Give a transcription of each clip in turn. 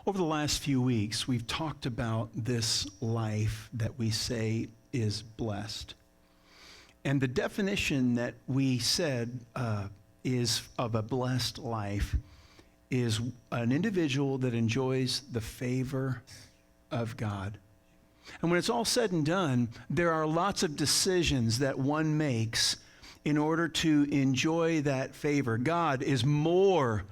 Over the last few weeks, we've talked about this life that we say is blessed. And the definition that we said is of a blessed life is an individual that enjoys the favor of God. And when it's all said and done, there are lots of decisions that one makes in order to enjoy that favor. God is more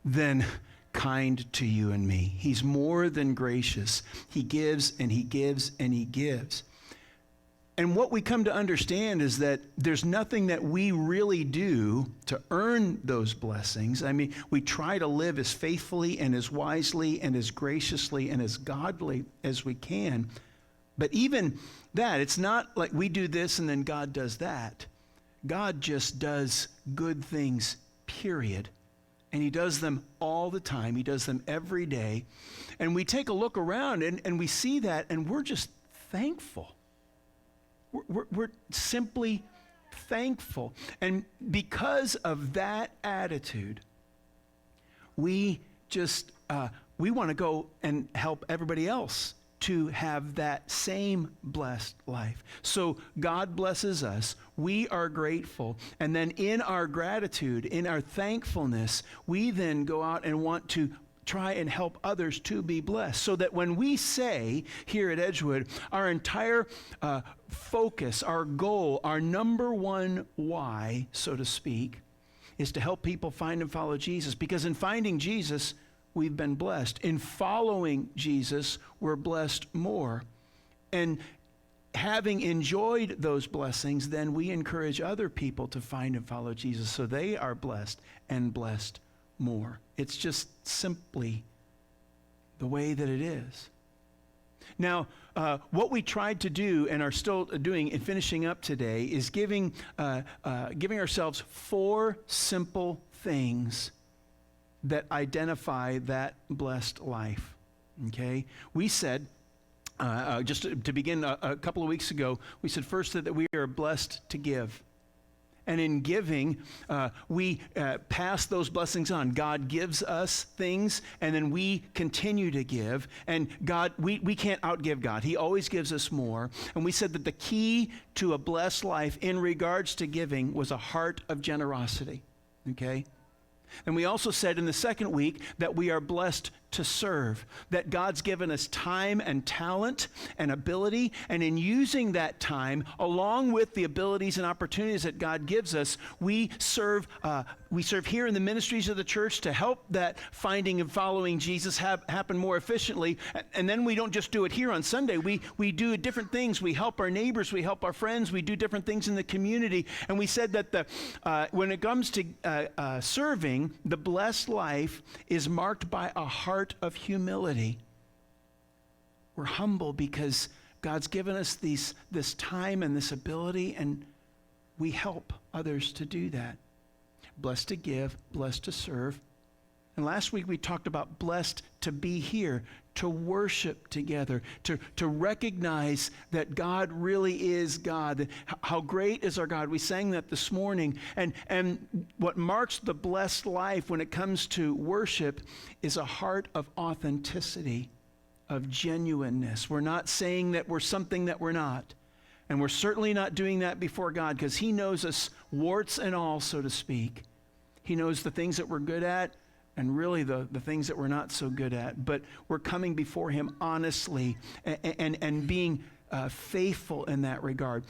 than kind to you and me. He's more than gracious. He gives and he gives and he gives. And what we come to understand is that there's nothing that we really do to earn those blessings. I mean, we try to live as faithfully and as wisely and as graciously and as godly as we can. But even that, it's not like we do this and then God does that. God just does good things, period. And he does them all the time. He does them every day. And we take a look around and we see that and we're just thankful. We're simply thankful. And because of that attitude, we just, we want to go and help everybody else to have that same blessed life. So God blesses us. We are grateful. And then in our gratitude, in our thankfulness, we then go out and want to try and help others to be blessed. So that when we say here at Edgewood, our entire focus, our goal, our number one why, so to speak, is to help people find and follow Jesus. Because in finding Jesus, we've been blessed. In following Jesus, we're blessed more. And having enjoyed those blessings, then we encourage other people to find and follow Jesus so they are blessed and blessed more. It's just simply the way that it is. Now, what we tried to do and are still doing and finishing up today is giving ourselves 4 simple things that identify that blessed life, okay? We said, just to begin a couple of weeks ago, we said first that we are blessed to give. And in giving, we pass those blessings on. God gives us things, and then we continue to give. And God, we can't outgive God. He always gives us more. And we said that the key to a blessed life in regards to giving was a heart of generosity, okay? And we also said in the second week that we are blessed to serve, that God's given us time and talent and ability, and in using that time, along with the abilities and opportunities that God gives us, we serve here in the ministries of the church to help that finding and following Jesus happen more efficiently. And then we don't just do it here on Sunday. We do different things. We help our neighbors. We help our friends. We do different things in the community. And we said that when it comes to serving, the blessed life is marked by a heart of humility. We're humble because God's given us this time and this ability, and we help others to do that. Blessed to give, blessed to serve. And last week we talked about blessed to be here, to worship together, to recognize that God really is God. How great is our God. We sang that this morning. And what marks the blessed life when it comes to worship is a heart of authenticity, of genuineness. We're not saying that we're something that we're not. And we're certainly not doing that before God because He knows us warts and all, so to speak. He knows the things that we're good at and really the things that we're not so good at. But we're coming before Him honestly and being faithful in that regard.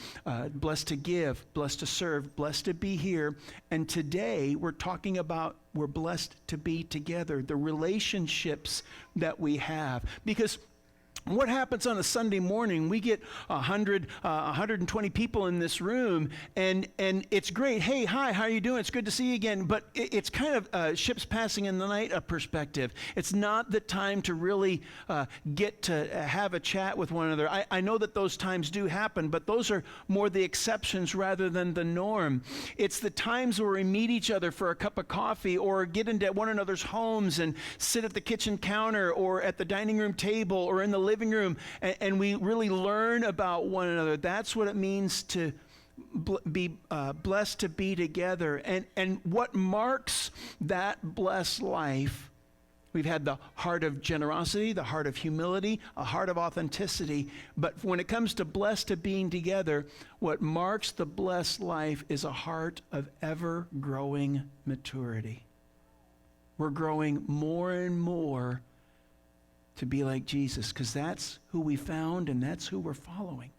Blessed to give, blessed to serve, blessed to be here. And today we're talking about we're blessed to be together, the relationships that we have. Because what happens on a Sunday morning? We get 120 people in this room, and it's great. Hey, hi, how are you doing? It's good to see you again. But it's kind of ships passing in the night perspective. It's not the time to really get to have a chat with one another. I know that those times do happen, but those are more the exceptions rather than the norm. It's the times where we meet each other for a cup of coffee or get into one another's homes and sit at the kitchen counter or at the dining room table or in the living room, and we really learn about one another. That's what it means to be blessed to be together. And what marks that blessed life We've had the heart of generosity, the heart of humility, a heart of authenticity. But when it comes to blessed to being together, what marks the blessed life is a heart of ever-growing maturity. We're growing more and more to be like Jesus, because that's who we found and that's who we're following.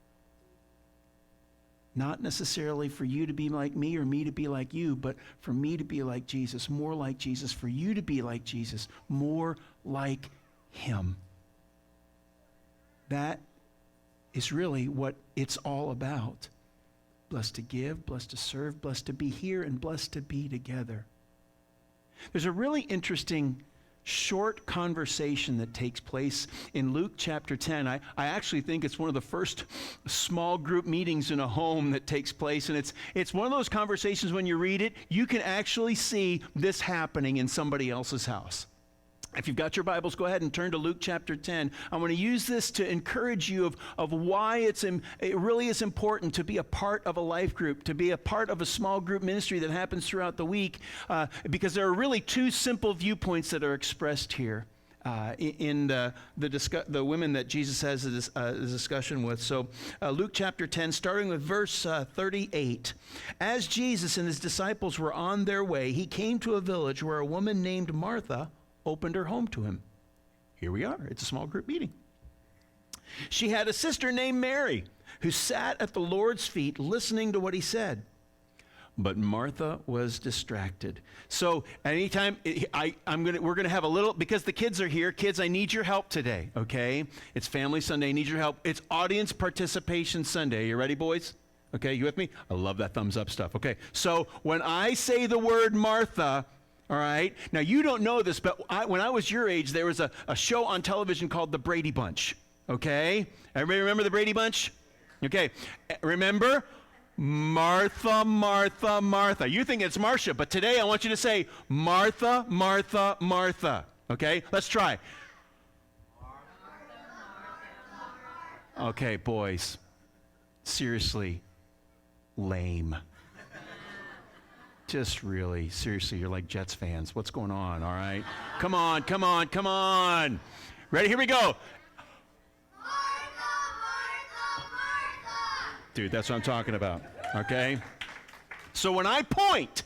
Not necessarily for you to be like me or me to be like you, but for me to be like Jesus, more like Jesus, for you to be like Jesus, more like him. That is really what it's all about. Blessed to give, blessed to serve, blessed to be here, and blessed to be together. There's a really interesting short conversation that takes place in Luke chapter 10. I actually think it's one of the first small group meetings in a home that takes place, and it's one of those conversations when you read it, you can actually see this happening in somebody else's house. If you've got your Bibles, go ahead and turn to Luke chapter 10. I want to use this to encourage you of why it really is important to be a part of a life group, to be a part of a small group ministry that happens throughout the week, because there are really two simple viewpoints that are expressed here in the women that Jesus has a discussion with. So Luke chapter 10, starting with verse 38. As Jesus and his disciples were on their way, he came to a village where a woman named Martha opened her home to him. Here we are. It's a small group meeting. She had a sister named Mary who sat at the Lord's feet listening to what he said. But Martha was distracted. So anytime we're going to have a little, because the kids are here. Kids, I need your help today, okay? It's Family Sunday. I need your help. It's Audience Participation Sunday. You ready, boys? Okay, you with me? I love that thumbs up stuff. Okay, so when I say the word Martha, all right. Now, you don't know this, but when I was your age, there was a show on television called The Brady Bunch. Okay? Everybody remember The Brady Bunch? Okay. Remember? Martha, Martha, Martha. You think it's Marcia, but today I want you to say Martha, Martha, Martha. Okay? Let's try. Okay, boys. Seriously. Lame. Just really, seriously, you're like Jets fans. What's going on, all right? Come on, come on, come on. Ready? Here we go. Martha, Martha, Martha. Dude, that's what I'm talking about, okay? So when I point,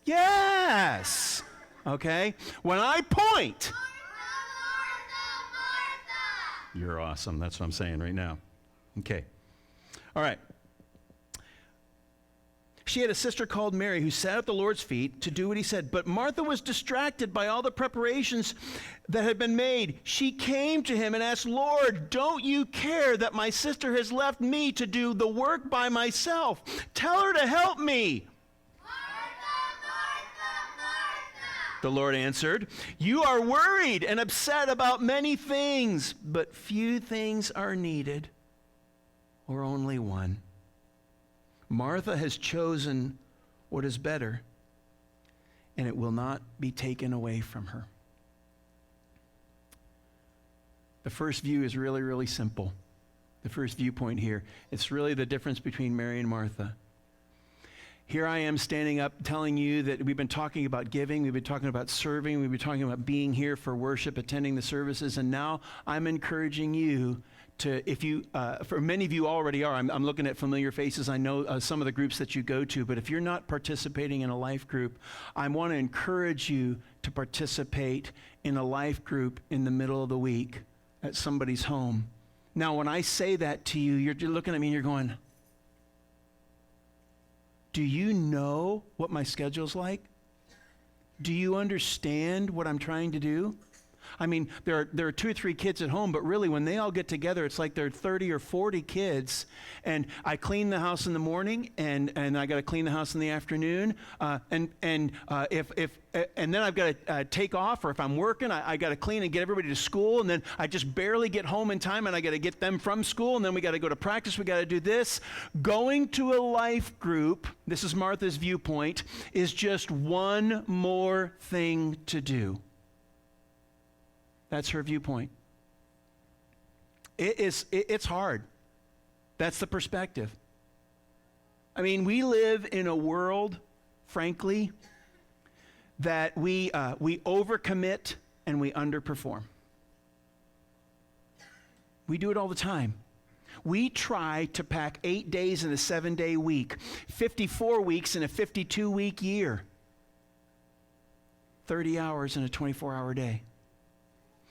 yes, okay? When I point, Martha, you're awesome. That's what I'm saying right now. Okay. All right. She had a sister called Mary who sat at the Lord's feet to do what he said. But Martha was distracted by all the preparations that had been made. She came to him and asked, Lord, don't you care that my sister has left me to do the work by myself? Tell her to help me. Martha, Martha, Martha. The Lord answered, you are worried and upset about many things, but few things are needed, or only one. Martha has chosen what is better, and it will not be taken away from her. The first view is really, really simple. The first viewpoint here, it's really the difference between Mary and Martha. Here I am standing up telling you that we've been talking about giving, we've been talking about serving, we've been talking about being here for worship, attending the services, and now I'm encouraging you to, if you, for many of you already are, I'm looking at familiar faces. I know some of the groups that you go to, but if you're not participating in a life group, I want to encourage you to participate in a life group in the middle of the week at somebody's home. Now, when I say that to you, you're looking at me and you're going, do you know what my schedule's like? Do you understand what I'm trying to do? I mean, there are 2 or 3 kids at home, but really when they all get together, it's like there are 30 or 40 kids. And I clean the house in the morning, and I got to clean the house in the afternoon. And then I've got to take off, or if I'm working, I got to clean and get everybody to school. And then I just barely get home in time, and I got to get them from school. And then we got to go to practice. We got to do this. Going to a life group, this is Martha's viewpoint, is just one more thing to do. That's her viewpoint. It's hard. That's the perspective. I mean, we live in a world, frankly, that we overcommit and we underperform. We do it all the time. We try to pack 8 days in a 7-day week, 54 weeks in a 52-week year, 30 hours in a 24-hour day.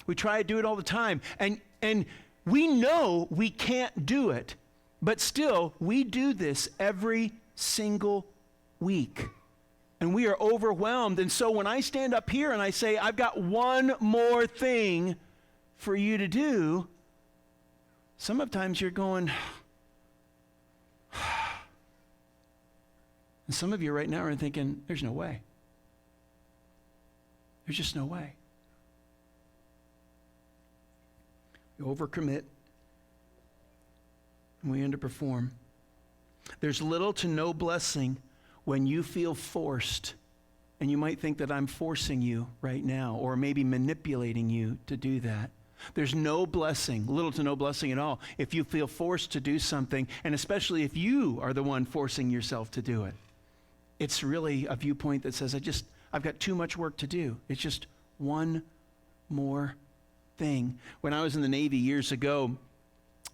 We try to do it all the time. And we know we can't do it, but still, we do this every single week. And we are overwhelmed. And so when I stand up here and I say, I've got one more thing for you to do, sometimes you're going, and some of you right now are thinking, there's no way. There's just no way. We overcommit and we underperform. There's little to no blessing when you feel forced, and you might think that I'm forcing you right now, or maybe manipulating you to do that. There's no blessing, little to no blessing at all, if you feel forced to do something, and especially if you are the one forcing yourself to do it. It's really a viewpoint that says, I've got too much work to do. It's just one more thing. When I was in the Navy years ago,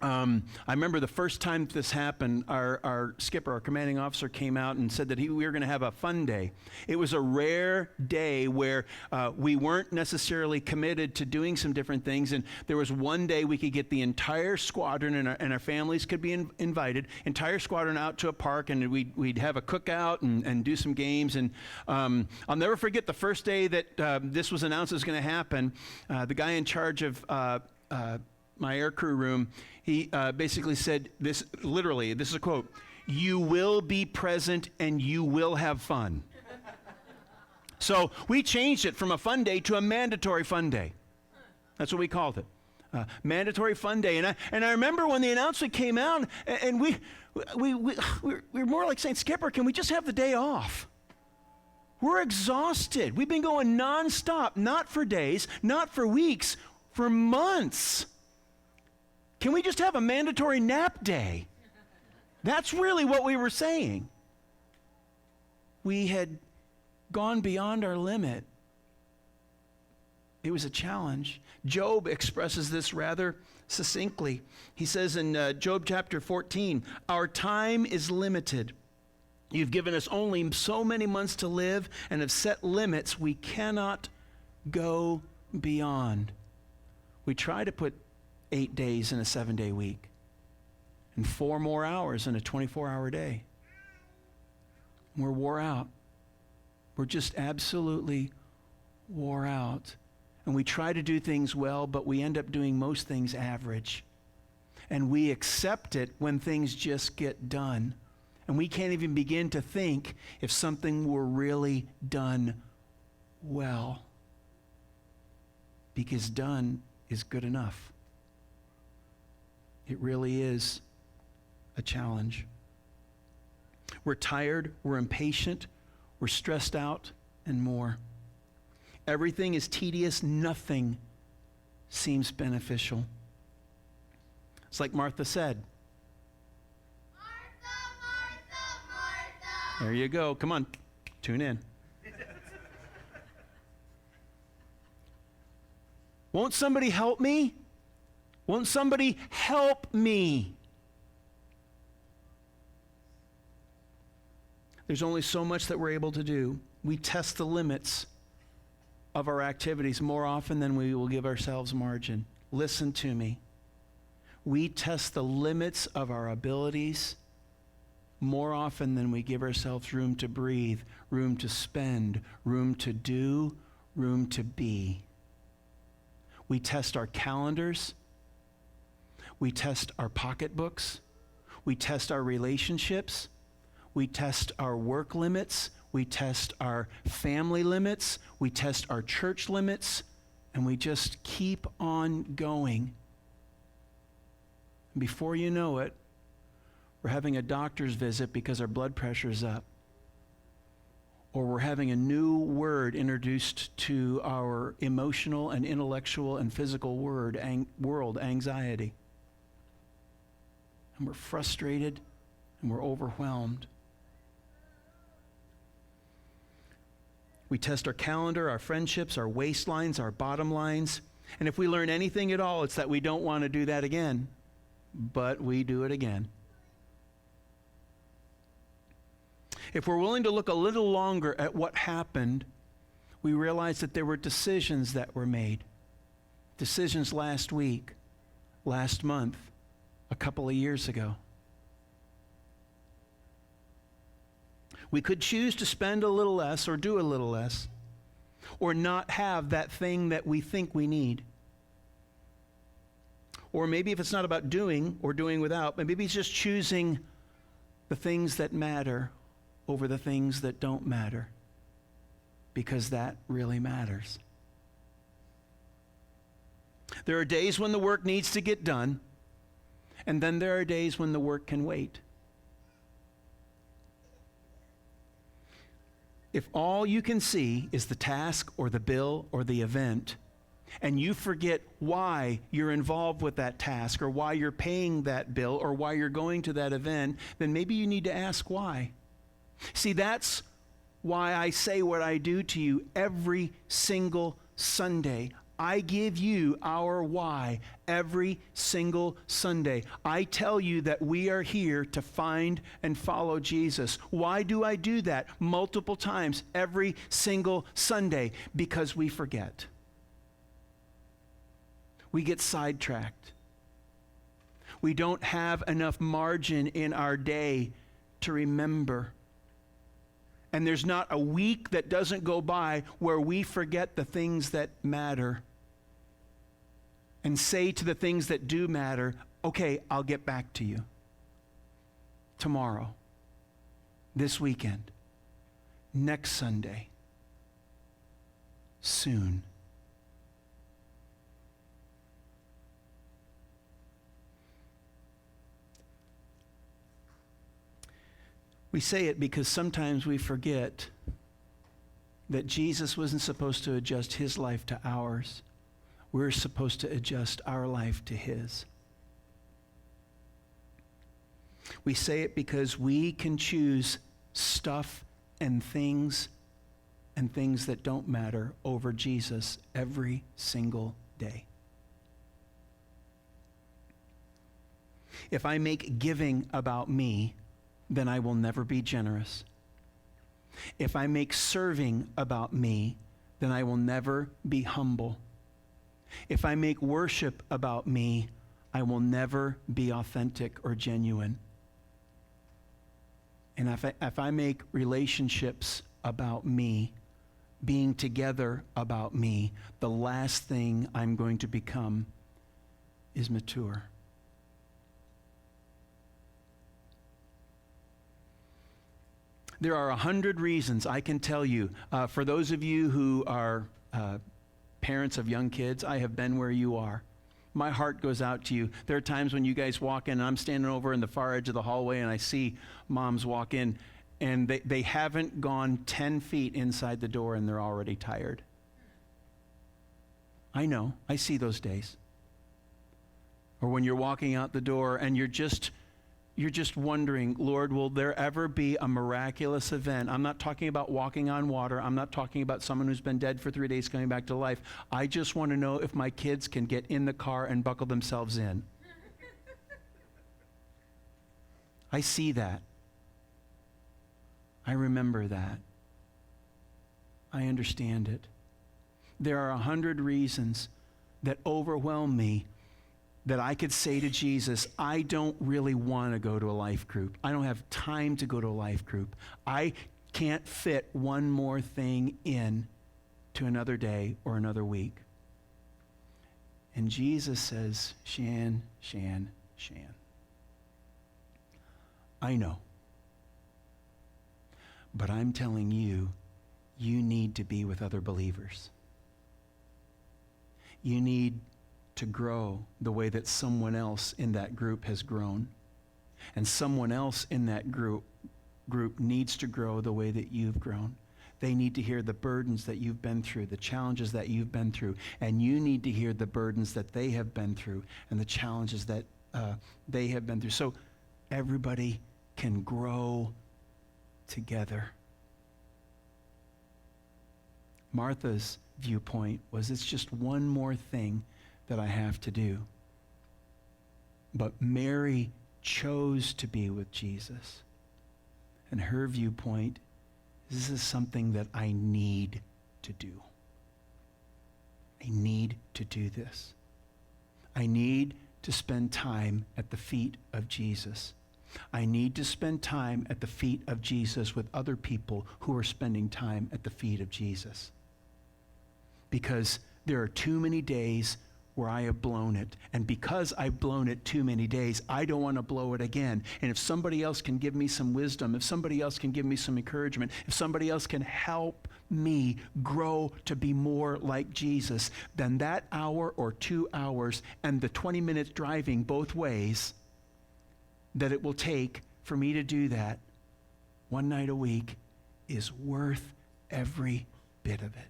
I remember the first time this happened, our skipper, our commanding officer, came out and said that we were going to have a fun day. It was a rare day where we weren't necessarily committed to doing some different things, and there was one day we could get the entire squadron, and our families could be invited, entire squadron out to a park, and we'd have a cookout and do some games. And I'll never forget the first day that this was announced was going to happen. The guy in charge of my aircrew room, he basically said this, literally, this is a quote, "You will be present and you will have fun." So we changed it from a fun day to a mandatory fun day. That's what we called it. Mandatory fun day. And I remember when the announcement came out, and we were more like saying, "Skipper, can we just have the day off? We're exhausted. We've been going nonstop, not for days, not for weeks, for months. Can we just have a mandatory nap day?" That's really what we were saying. We had gone beyond our limit. It was a challenge. Job expresses this rather succinctly. He says in Job chapter 14, "Our time is limited. You've given us only so many months to live and have set limits we cannot go beyond." We try to put 8 days in a 7-day week and 4 more hours in a 24-hour day. We're wore out. We're just absolutely wore out. And we try to do things well, but we end up doing most things average. And we accept it when things just get done. And we can't even begin to think if something were really done well. Because done is good enough. It really is a challenge. We're tired, we're impatient, we're stressed out, and more. Everything is tedious, nothing seems beneficial. It's like Martha said. Martha, Martha, Martha. There you go. Come on, tune in. Won't somebody help me? Won't somebody help me? There's only so much that we're able to do. We test the limits of our activities more often than we will give ourselves margin. Listen to me. We test the limits of our abilities more often than we give ourselves room to breathe, room to spend, room to do, room to be. We test our calendars. We test our pocketbooks. We test our relationships. We test our work limits. We test our family limits. We test our church limits. And we just keep on going. And before you know it, we're having a doctor's visit because our blood pressure is up. Or we're having a new word introduced to our emotional and intellectual and physical world, anxiety. And we're frustrated and we're overwhelmed. We test our calendar, our friendships, our waistlines, our bottom lines. And if we learn anything at all, it's that we don't want to do that again. But we do it again. If we're willing to look a little longer at what happened, we realize that there were decisions that were made. Decisions last week, last month, a couple of years ago. We could choose to spend a little less or do a little less, or not have that thing that we think we need. Or maybe if it's not about doing or doing without, but maybe it's just choosing the things that matter over the things that don't matter, because that really matters. There are days when the work needs to get done, and then there are days when the work can wait. If all you can see is the task or the bill or the event, and you forget why you're involved with that task or why you're paying that bill or why you're going to that event, then maybe you need to ask why. See, that's why I say what I do to you every single Sunday. I give you our why every single Sunday. I tell you that we are here to find and follow Jesus. Why do I do that multiple times every single Sunday? Because we forget. We get sidetracked. We don't have enough margin in our day to remember. And there's not a week that doesn't go by where we forget the things that matter and say to the things that do matter, okay, I'll get back to you tomorrow, this weekend, next Sunday, soon. We say it because sometimes we forget that Jesus wasn't supposed to adjust his life to ours. We're supposed to adjust our life to his. We say it because we can choose stuff and things that don't matter over Jesus every single day. If I make giving about me, then I will never be generous. If I make serving about me, then I will never be humble. If I make worship about me, I will never be authentic or genuine. And if I make relationships about me, being together about me, the last thing I'm going to become is mature. There are 100 reasons I can tell you. For those of you who are parents of young kids, I have been where you are. My heart goes out to you. There are times when you guys walk in, and I'm standing over in the far edge of the hallway, and I see moms walk in, and they haven't gone 10 feet inside the door, and they're already tired. I know. I see those days. Or when you're walking out the door, and you're just wondering, Lord, will there ever be a miraculous event? I'm not talking about walking on water. I'm not talking about someone who's been dead for 3 days coming back to life. I just want to know if my kids can get in the car and buckle themselves in. I see that. I remember that. I understand it. There are 100 reasons that overwhelm me that I could say to Jesus, I don't really want to go to a life group. I don't have time to go to a life group. I can't fit one more thing in to another day or another week. And Jesus says, Shan, Shan, Shan. I know. But I'm telling you, you need to be with other believers. You need to grow the way that someone else in that group has grown. And someone else in that group needs to grow the way that you've grown. They need to hear the burdens that you've been through, the challenges that you've been through, and you need to hear the burdens that they have been through and the challenges that they have been through. So everybody can grow together. Martha's viewpoint was, it's just one more thing that I have to do. But Mary chose to be with Jesus. And her viewpoint, this is something that I need to do. I need to do this. I need to spend time at the feet of Jesus. I need to spend time at the feet of Jesus with other people who are spending time at the feet of Jesus. Because there are too many days where I have blown it. And because I've blown it too many days, I don't want to blow it again. And if somebody else can give me some wisdom, if somebody else can give me some encouragement, if somebody else can help me grow to be more like Jesus, then that hour or 2 hours and the 20 minutes driving both ways that it will take for me to do that one night a week is worth every bit of it.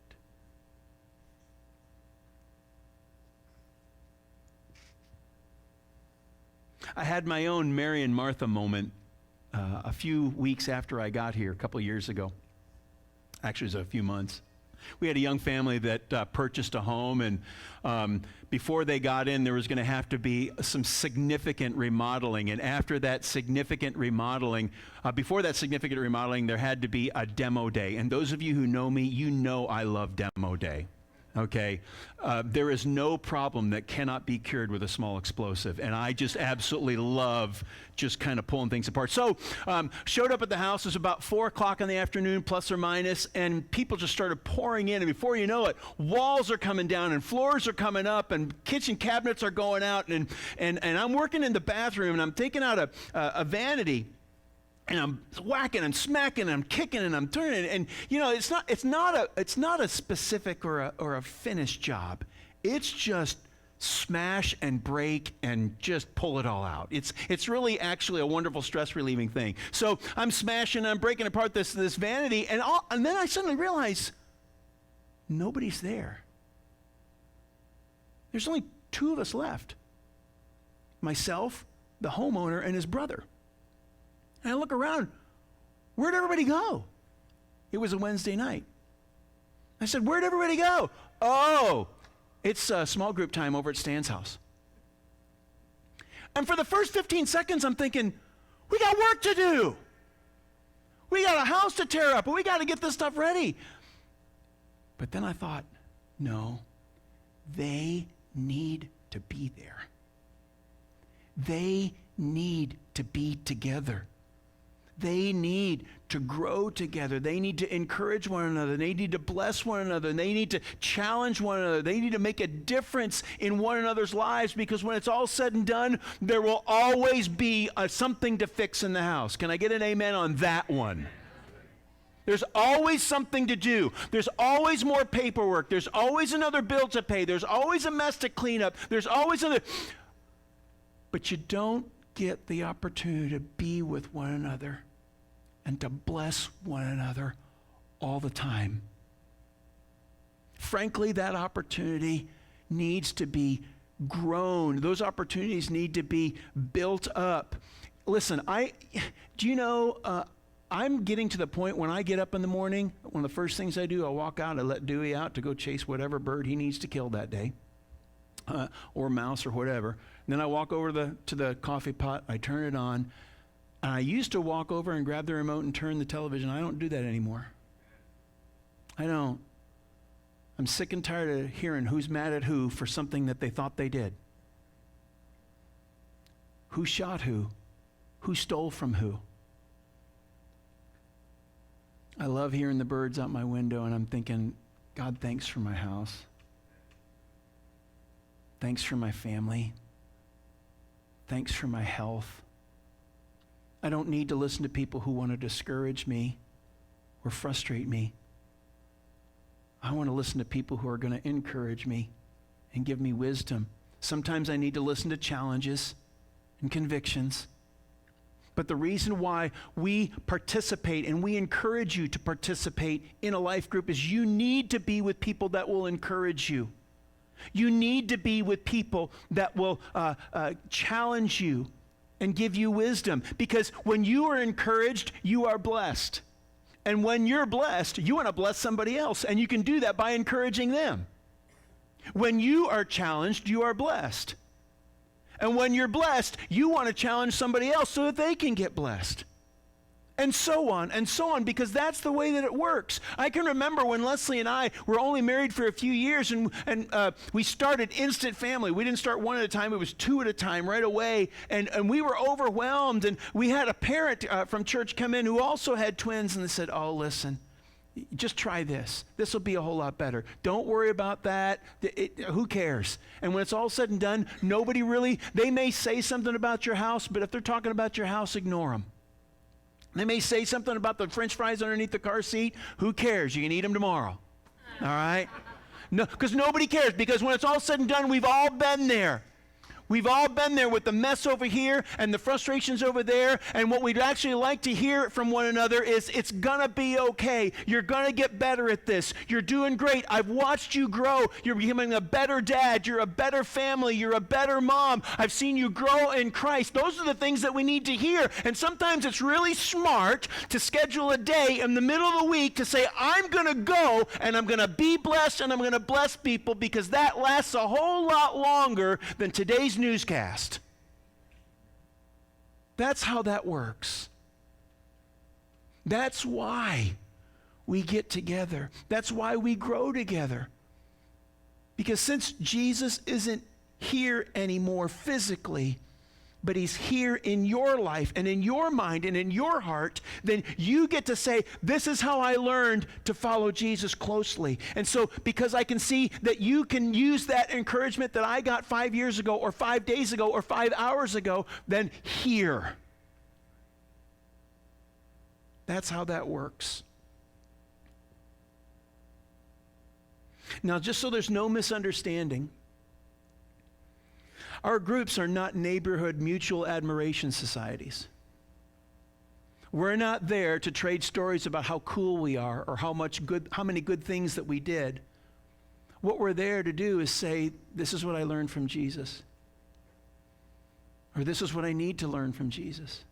I had my own Mary and Martha moment a few weeks after I got here, a couple years ago. Actually, it was a few months. We had a young family that purchased a home, and before they got in, there was going to have to be some significant remodeling. And after that significant remodeling, before that significant remodeling, there had to be a demo day. And those of you who know me, you know I love demo day. Okay, there is no problem that cannot be cured with a small explosive, and I just absolutely love just kind of pulling things apart. So, showed up at the house. It was about 4 o'clock in the afternoon, plus or minus, and people just started pouring in, and before you know it, walls are coming down, and floors are coming up, and kitchen cabinets are going out, and I'm working in the bathroom, and I'm taking out a vanity. And I'm whacking, I'm smacking, I'm kicking, and I'm turning. And you know, it's not a specific or a finished job. It's just smash and break and just pull it all out. It's really actually a wonderful stress relieving thing. So I'm smashing, I'm breaking apart this vanity, and then I suddenly realize nobody's there. There's only 2 of us left. Myself, the homeowner, and his brother. And I look around, where'd everybody go? It was a Wednesday night. I said, where'd everybody go? Oh, it's a small group time over at Stan's house. And for the first 15 seconds, I'm thinking, we got work to do. We got a house to tear up, and we got to get this stuff ready. But then I thought, no, they need to be there. They need to be together. They need to grow together. They need to encourage one another. They need to bless one another. They need to challenge one another. They need to make a difference in one another's lives, because when it's all said and done, there will always be something to fix in the house. Can I get an amen on that one? There's always something to do. There's always more paperwork. There's always another bill to pay. There's always a mess to clean up. There's always another. But you don't get the opportunity to be with one another and to bless one another all the time. Frankly, that opportunity needs to be grown. Those opportunities need to be built up. Listen, I'm getting to the point when I get up in the morning, one of the first things I do, I walk out, I let Dewey out to go chase whatever bird he needs to kill that day, or mouse or whatever. And then I walk over to the coffee pot, I turn it on, and I used to walk over and grab the remote and turn the television. I don't do that anymore. I don't. I'm sick and tired of hearing who's mad at who for something that they thought they did. Who shot who? Who stole from who? I love hearing the birds out my window, and I'm thinking, God, thanks for my house. Thanks for my family. Thanks for my health. I don't need to listen to people who want to discourage me or frustrate me. I want to listen to people who are going to encourage me and give me wisdom. Sometimes I need to listen to challenges and convictions. But the reason why we participate and we encourage you to participate in a life group is you need to be with people that will encourage you. You need to be with people that will challenge you and give you wisdom, because when you are encouraged, you are blessed. And when you're blessed, you want to bless somebody else, and you can do that by encouraging them. When you are challenged, you are blessed. And when you're blessed, you want to challenge somebody else so that they can get blessed. And so on, because that's the way that it works. I can remember when Leslie and I were only married for a few years, and we started instant family. We didn't start one at a time, it was two at a time right away. And we were overwhelmed, and we had a parent from church come in who also had twins, and they said, oh, listen, just try this. This will be a whole lot better. Don't worry about that. Who cares? And when it's all said and done, they may say something about your house, but if they're talking about your house, ignore them. They may say something about the French fries underneath the car seat. Who cares? You can eat them tomorrow. All right? No, because nobody cares. Because when it's all said and done, we've all been there. We've all been there with the mess over here and the frustrations over there. And what we'd actually like to hear from one another is, it's going to be okay. You're going to get better at this. You're doing great. I've watched you grow. You're becoming a better dad. You're a better family. You're a better mom. I've seen you grow in Christ. Those are the things that we need to hear. And sometimes it's really smart to schedule a day in the middle of the week to say, I'm going to go and I'm going to be blessed and I'm going to bless people, because that lasts a whole lot longer than today's newscast. That's how that works. That's why we get together. That's why we grow together. Because since Jesus isn't here anymore physically, but he's here in your life and in your mind and in your heart, then you get to say, this is how I learned to follow Jesus closely. And so because I can see that you can use that encouragement that I got 5 years ago or 5 days ago or 5 hours ago, then here. That's how that works. Now, just so there's no misunderstanding, our groups are not neighborhood mutual admiration societies. We're not there to trade stories about how cool we are or how many good things that we did. What we're there to do is say, this is what I learned from Jesus. Or this is what I need to learn from Jesus.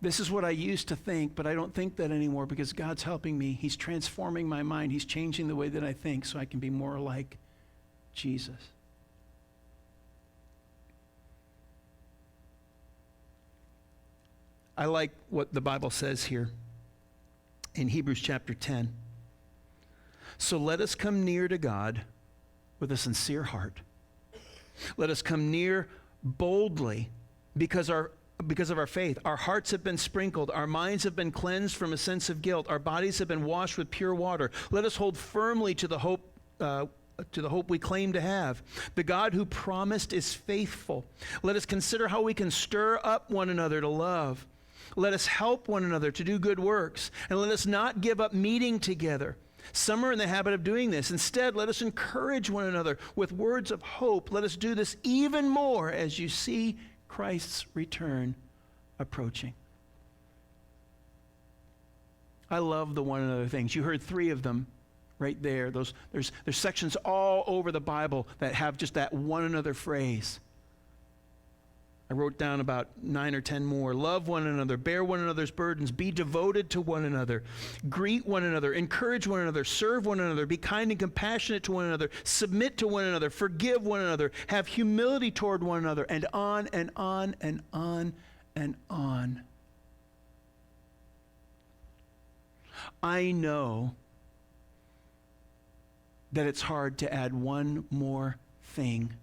This is what I used to think, but I don't think that anymore because God's helping me. He's transforming my mind. He's changing the way that I think so I can be more like Jesus. I like what the Bible says here in Hebrews chapter 10. So let us come near to God with a sincere heart. Let us come near boldly because of our faith. Our hearts have been sprinkled. Our minds have been cleansed from a sense of guilt. Our bodies have been washed with pure water. Let us hold firmly to the hope we claim to have. The God who promised is faithful. Let us consider how we can stir up one another to love. Let us help one another to do good works, and let us not give up meeting together. Some are in the habit of doing this. Instead, let us encourage one another with words of hope. Let us do this even more as you see Christ's return approaching. I love the one another things. You heard 3 of them right there. There's sections all over the Bible that have just that one another phrase. I wrote down about 9 or 10 more. Love one another, bear one another's burdens, be devoted to one another, greet one another, encourage one another, serve one another, be kind and compassionate to one another, submit to one another, forgive one another, have humility toward one another, and on and on and on and on. I know that it's hard to add one more thing.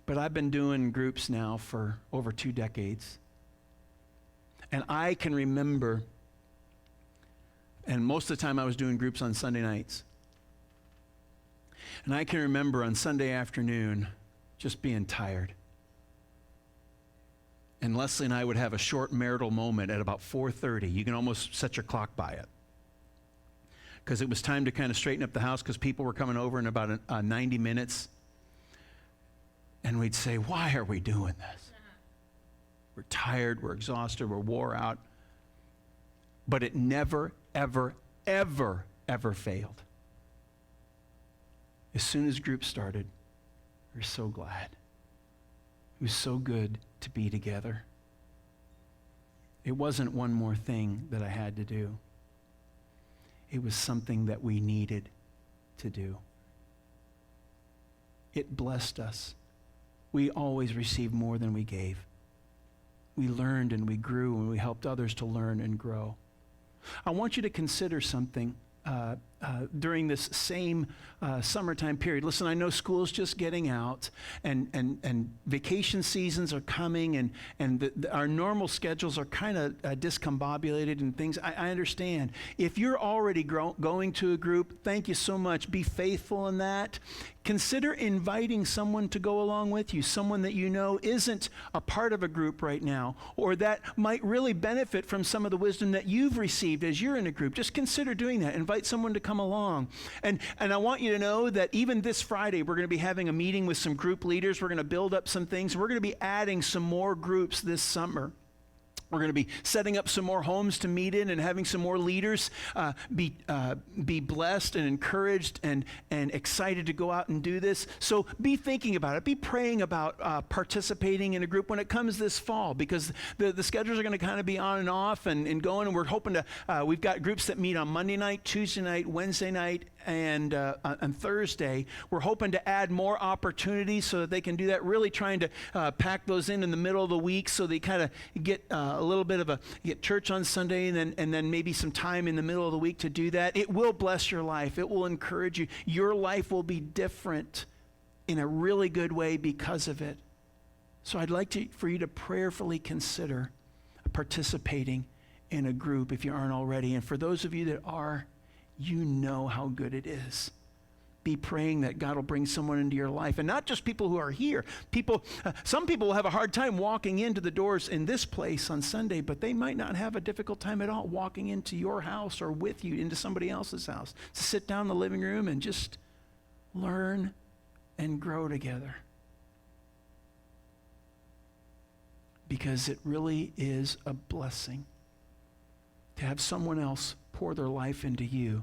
But I've been doing groups now for over 2 decades. And I can remember, and most of the time I was doing groups on Sunday nights. And I can remember on Sunday afternoon just being tired. And Leslie and I would have a short marital moment at about 4:30. You can almost set your clock by it. Because it was time to kind of straighten up the house because people were coming over in about 90 minutes. And we'd say, why are we doing this? We're tired, we're exhausted, we're wore out. But it never, ever, ever, ever failed. As soon as group started, we were so glad. It was so good to be together. It wasn't one more thing that I had to do. It was something that we needed to do. It blessed us. We always received more than we gave. We learned and we grew and we helped others to learn and grow. I want you to consider something during this same summertime period. Listen, I know school's just getting out and vacation seasons are coming and our normal schedules are kind of discombobulated and things. I understand. If you're already going to a group, thank you so much. Be faithful in that. Consider inviting someone to go along with you, someone that you know isn't a part of a group right now, or that might really benefit from some of the wisdom that you've received as you're in a group. Just consider doing that. Invite someone to come along. And I want you to know that even this Friday, we're going to be having a meeting with some group leaders. We're going to build up some things. We're going to be adding some more groups this summer. We're going to be setting up some more homes to meet in and having some more leaders be blessed and encouraged and excited to go out and do this. So be thinking about it. Be praying about participating in a group when it comes this fall, because the schedules are going to kind of be on and off and going. And we're hoping to, we've got groups that meet on Monday night, Tuesday night, Wednesday night, and on Thursday. We're hoping to add more opportunities so that they can do that, really trying to pack those in the middle of the week so they kind of get a little bit of get church on Sunday and then maybe some time in the middle of the week to do that. It will bless your life. It will encourage you. Your life will be different in a really good way because of it. So I'd like for you to prayerfully consider participating in a group if you aren't already. And for those of you that are, you know how good it is. Be praying that God will bring someone into your life, and not just people who are here. Some people will have a hard time walking into the doors in this place on Sunday, but they might not have a difficult time at all walking into your house or with you into somebody else's house to sit down in the living room and just learn and grow together. Because it really is a blessing to have someone else pour their life into you,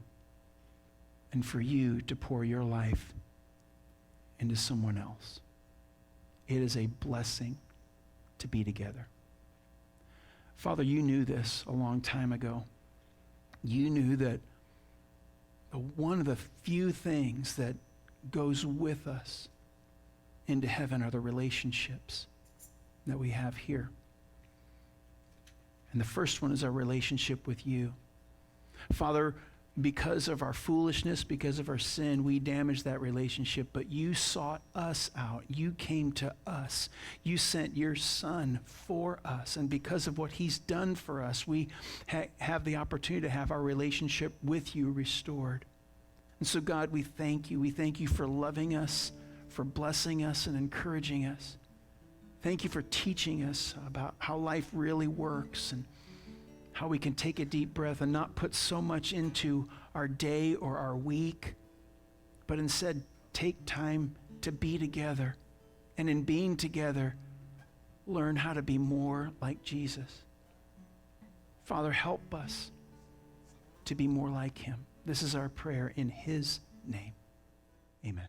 and for you to pour your life into someone else. It is a blessing to be together. Father, you knew this a long time ago. You knew that one of the few things that goes with us into heaven are the relationships that we have here. And the first one is our relationship with you. Father, because of our foolishness, because of our sin, we damaged that relationship, but you sought us out. You came to us. You sent your Son for us, and because of what he's done for us, we have the opportunity to have our relationship with you restored. And so, God, we thank you. We thank you for loving us, for blessing us and encouraging us. Thank you for teaching us about how life really works and how we can take a deep breath and not put so much into our day or our week, but instead take time to be together. And in being together, learn how to be more like Jesus. Father, help us to be more like him. This is our prayer in his name. Amen.